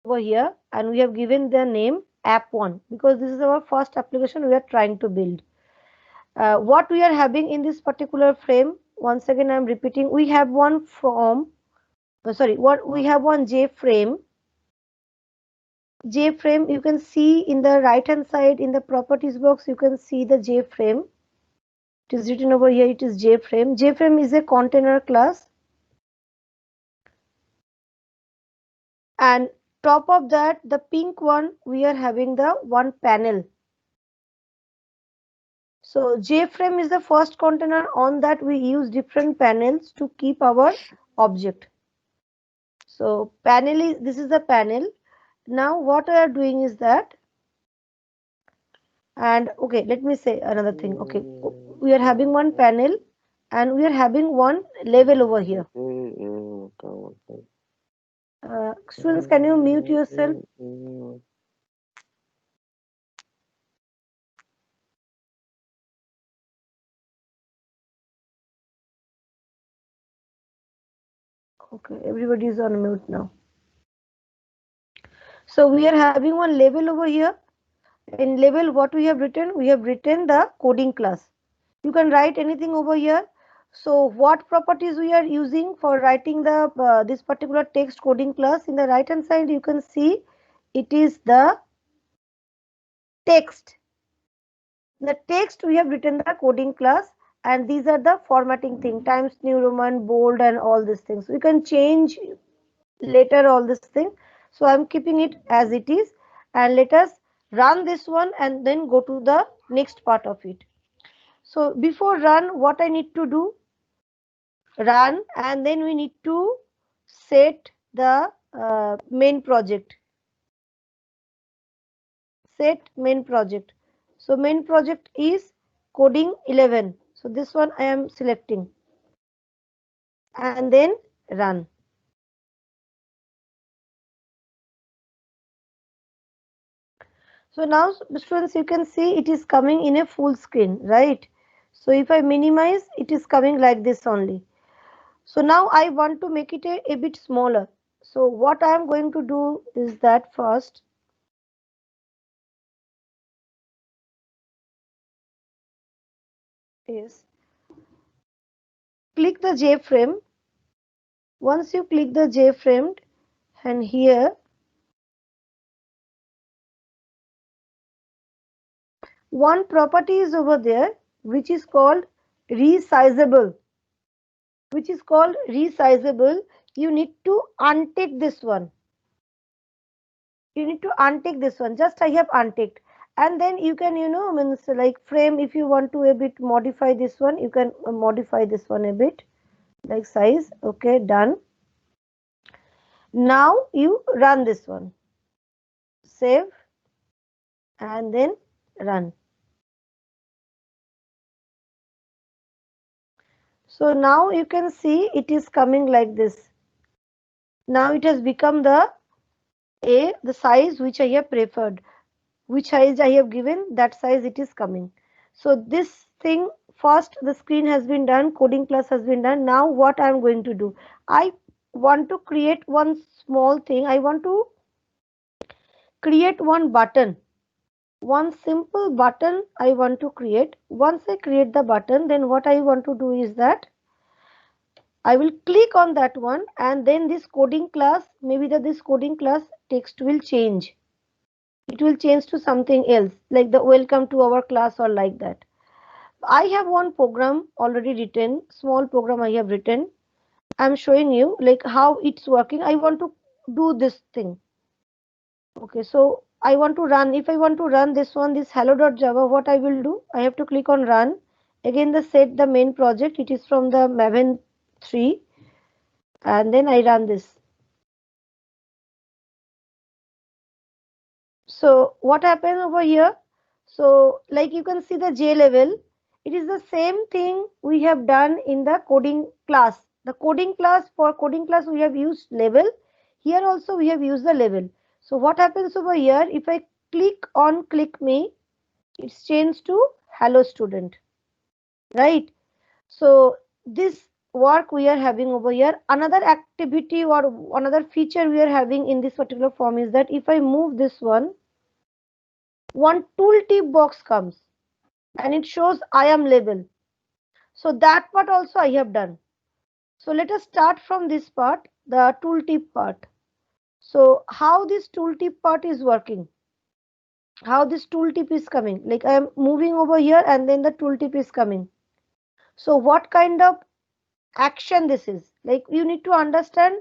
over here, and we have given the name app1 because this is our first application we are trying to build. What we are having in this particular frame, once again I am repeating, we have one from what we have one JFrame. JFrame, you can see in the right hand side in the properties box, you can see the JFrame. It is written over here, it is JFrame. JFrame is a container class, and top of that, the pink one, we are having the one panel. So JFrame is the first container. On that we use different panels to keep our object. So panel is, this is the panel. Now what we are doing is that, and okay, let me say another thing. Okay, we are having one panel and we are having one level over here. Students, can you mute yourself? Okay, everybody is on mute now. So we are having one level over here. In level, what we have written? We have written the coding class. You can write anything over here. So what properties we are using for writing the this particular text coding class? In the right hand side, you can see it is the text. The text we have written the coding class, and these are the formatting thing, Times New Roman, bold, and all these things. We can change later all this thing. So I'm keeping it as it is, and let us run this one and then go to the next part of it. So before run, what I need to do? Run, and then we need to set the main project. Set main project. So main project is coding 11. So this one I am selecting, and then run. So now students, you can see it is coming in a full screen, right? So if I minimize, it is coming like this only. So now I want to make it a bit smaller. So what I am going to do is that first, is click the JFrame. Once you click the JFrame, and here one property is over there which is called resizable. Which is called resizable. You need to untick this one. You need to untick this one. Just I have unticked, and then you can, means like frame, if you want to a bit modify this one, you can modify this one a bit, like size. Okay, done. Now you run this one, save, and then run. So now you can see it is coming like this. Now it has become the size which I have preferred, which size I have given, that size it is coming. So this thing, first the screen has been done, coding class has been done. Now what I am going to do, I want to create one small thing. I want to create one button, one simple button I want to create. Once I create the button, then what I want to do is that I will click on that one, and then this coding class, maybe this coding class text will change. It will change to something else, like the welcome to our class or like that. I have one program already written, small program I have written. I'm showing you like how it's working. I want to do this thing. Okay, so I want to run. If I want to run this one, this hello.java, what I will do? I have to click on run. Again, the set the main project. It is from the Maven 3, and then I run this. So what happened over here? So like you can see the J level, it is the same thing we have done in the coding class. The coding class, for coding class we have used level. Here also we have used the level. So what happens over here? If I click on click me, it's changed to hello student, right? So this work we are having over here. Another activity or another feature we are having in this particular form is that if I move this one tooltip box comes and it shows I am label. So that part also I have done. So let us start from this part, the tooltip part. So how this tooltip part is working, how this tooltip is coming, like I am moving over here and then the tooltip is coming. So what kind of action this is, like you need to understand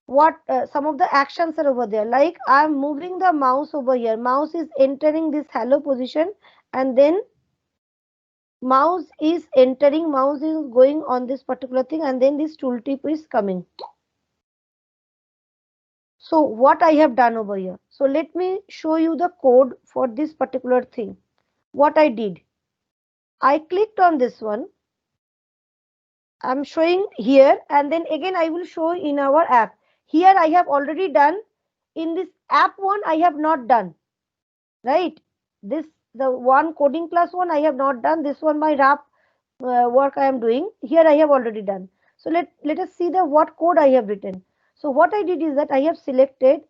what some of the actions are over there. Like I am moving the mouse over here, mouse is entering this hello position, and then mouse is entering, mouse is going on this particular thing, and then this tooltip is coming. So what I have done over here, so let me show you the code for this particular thing. What I did, I clicked on this one, I'm showing here, and then again I will show in our app. Here I have already done, in this app one I have not done, right? This, the one coding class one I have not done, this one my wrap work I am doing, here I have already done. So let us see the what code I have written. So what I did is that I have selected,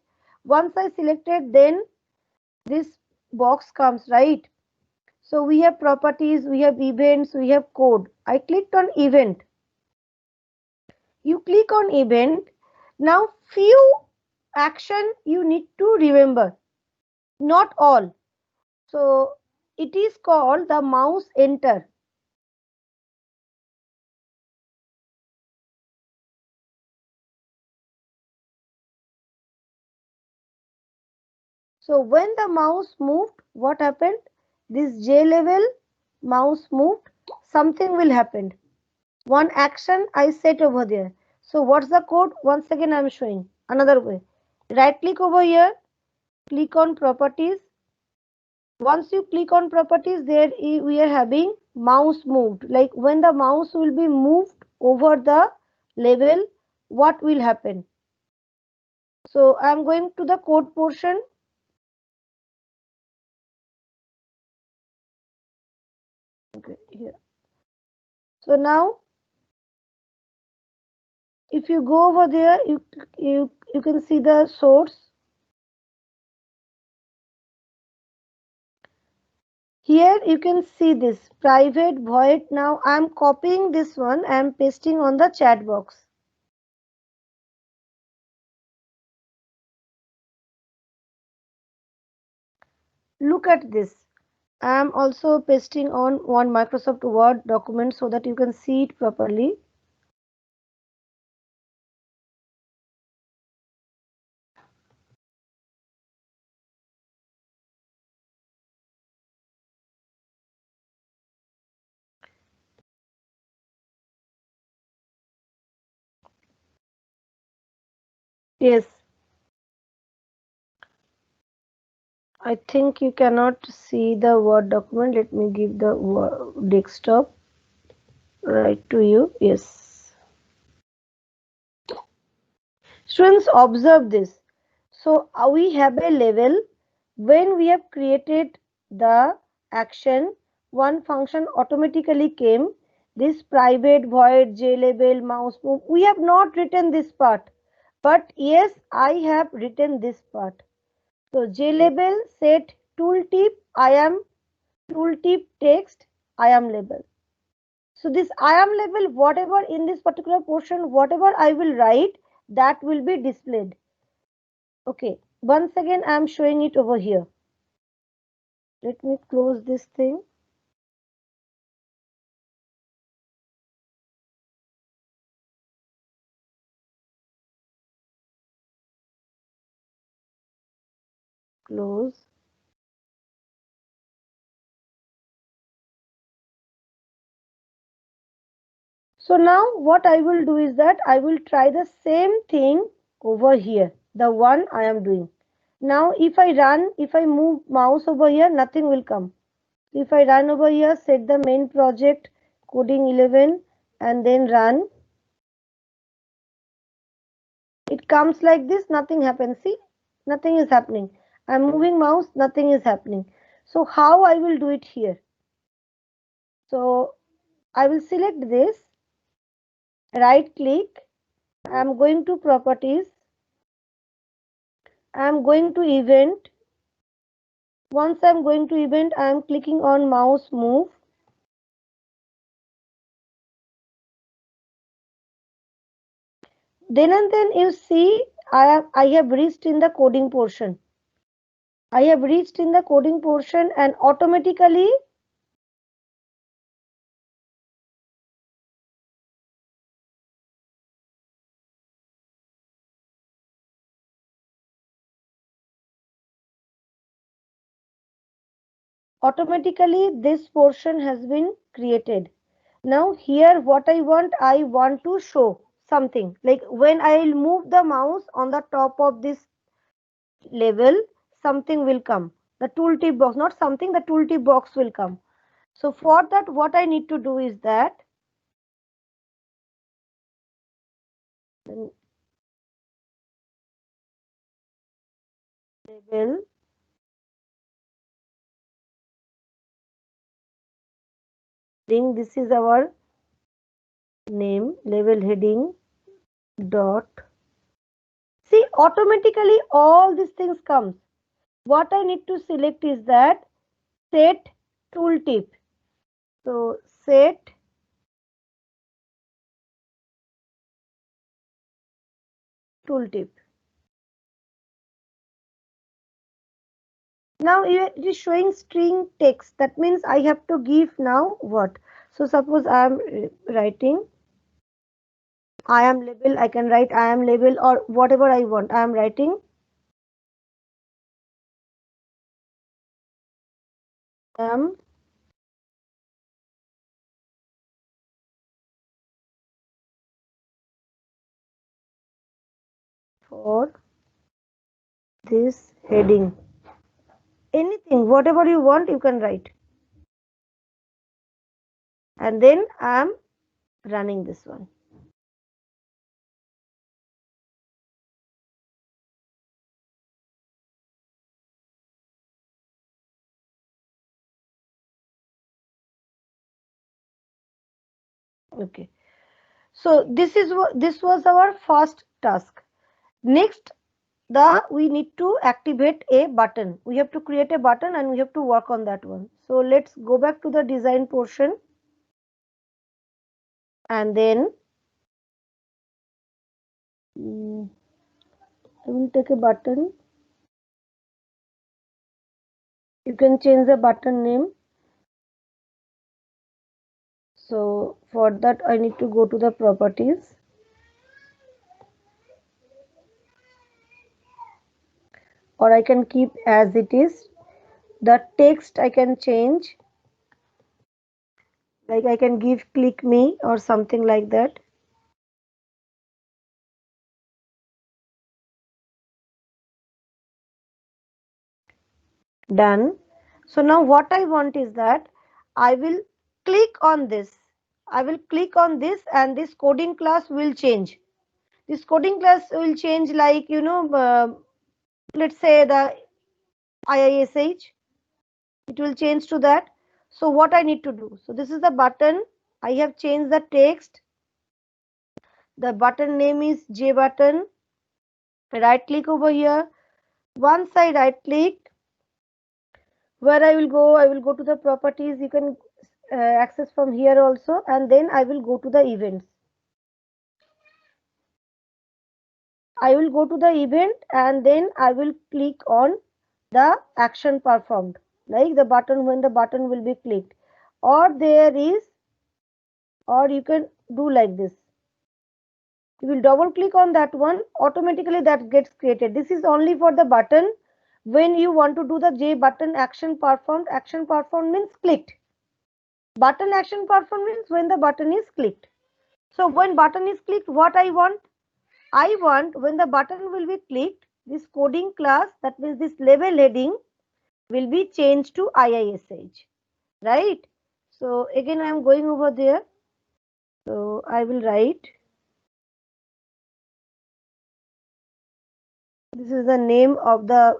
once I selected, then this box comes, right? So we have properties, we have events, we have code. I clicked on event. You click on event. Now few action you need to remember, not all. So it is called the mouse enter. So when the mouse moved, what happened? This J level mouse moved, something will happen. One action I set over there. So what's the code? Once again I am showing another way. Right click over here, click on properties. Once you click on properties, there we are having mouse moved. Like when the mouse will be moved over the level, what will happen? So I am going to the code portion. Okay, here. So now if you go over there, you can see the source. Here you can see this private void. Now I am copying this one, I am pasting on the chat box. Look at this. I am also pasting on one Microsoft Word document so that you can see it properly. Yes, I think you cannot see the Word document. Let me give the desktop right to you. Yes. Students, observe this. So we have a level. When we have created the action, one function automatically came. This private void JLabel mouse move. We have not written this part, but yes, I have written this part. So JLabel set tooltip. I am tooltip text. I am label. So this I am label, whatever in this particular portion, whatever I will write, that will be displayed. Okay, once again I am showing it over here. Let me close this thing. Close. So now what I will do is that I will try the same thing over here, the one I am doing. Now if I run, if I move mouse over here, nothing will come. If I run over here, set the main project coding 11 and then run, it comes like this, nothing happens. See, nothing is happening. I'm moving mouse, nothing is happening. So how I will do it here? So I will select this right click, I am going to properties, I am going to event. Once I am going to event, I am clicking on mouse move. Then and then you see I have reached in the coding portion. I have reached in the coding portion and automatically this portion has been created. Now here what I want to show something like when I will move the mouse on the top of this level, something will come. The tooltip box, not something, the tooltip box will come. So for that, what I need to do is that level heading, this is our name, level heading dot. See, automatically all these things comes. What I need to select is that set tooltip. So set tooltip. Now it is showing string text. That means I have to give now what? So suppose I am writing I am label. I can write I am label or whatever I want. I am writing am for this heading. Anything, whatever you want, you can write. And then I am running this one. Okay. So this is what this was our first task. Next, we need to activate a button. We have to create a button and we have to work on that one. So let's go back to the design portion and then I will take a button. You can change the button name. So for that I need to go to the properties. Or I can keep as it is. The text I can change. Like I can give click me or something like that. Done. So now what I want is that I will click on this. I will click on this and this coding class will change. This coding class will change like, let's say the IISH. It will change to that. So what I need to do? So this is the button. I have changed the text. The button name is J button. Right click over here. Once I right click, where I will go to the properties. You can access from here also, and then I will go to the events. I will go to the event and then I will click on the action performed, like the button when the button will be clicked, or there is, or you can do like this. You will double click on that one, automatically that gets created. This is only for the button when you want to do the J button action performed. Action performed means clicked. Button action performed means when the button is clicked. So when button is clicked, what I want when the button will be clicked, this coding class, that means this label heading will be changed to IISH, right? So again I am going over there. So I will write, this is the name of the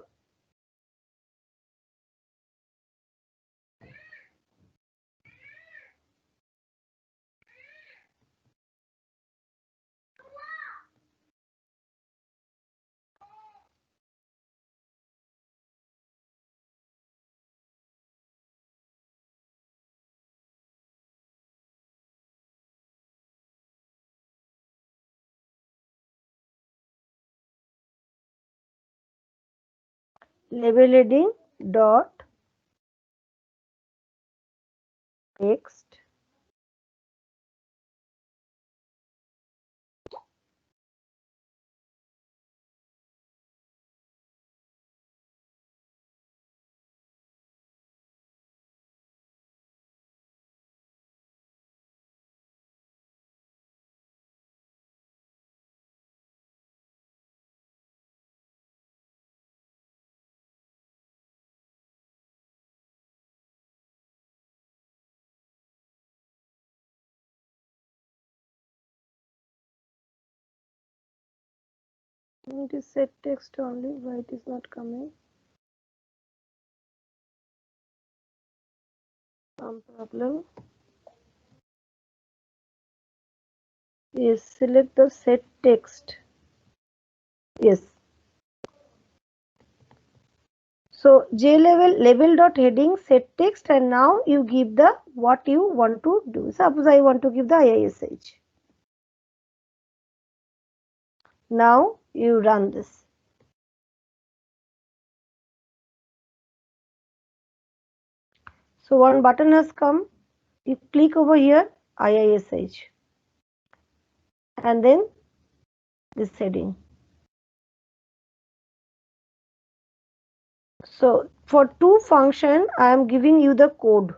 label heading dot text. It is set text only. Why it is not coming? Some problem. Yes, select the set text. Yes. So J label dot heading set text, and now you give the what you want to do. Suppose I want to give the IISH. Now you run this. So one button has come. You click over here IISH and then this heading. So for two function I am giving you the code.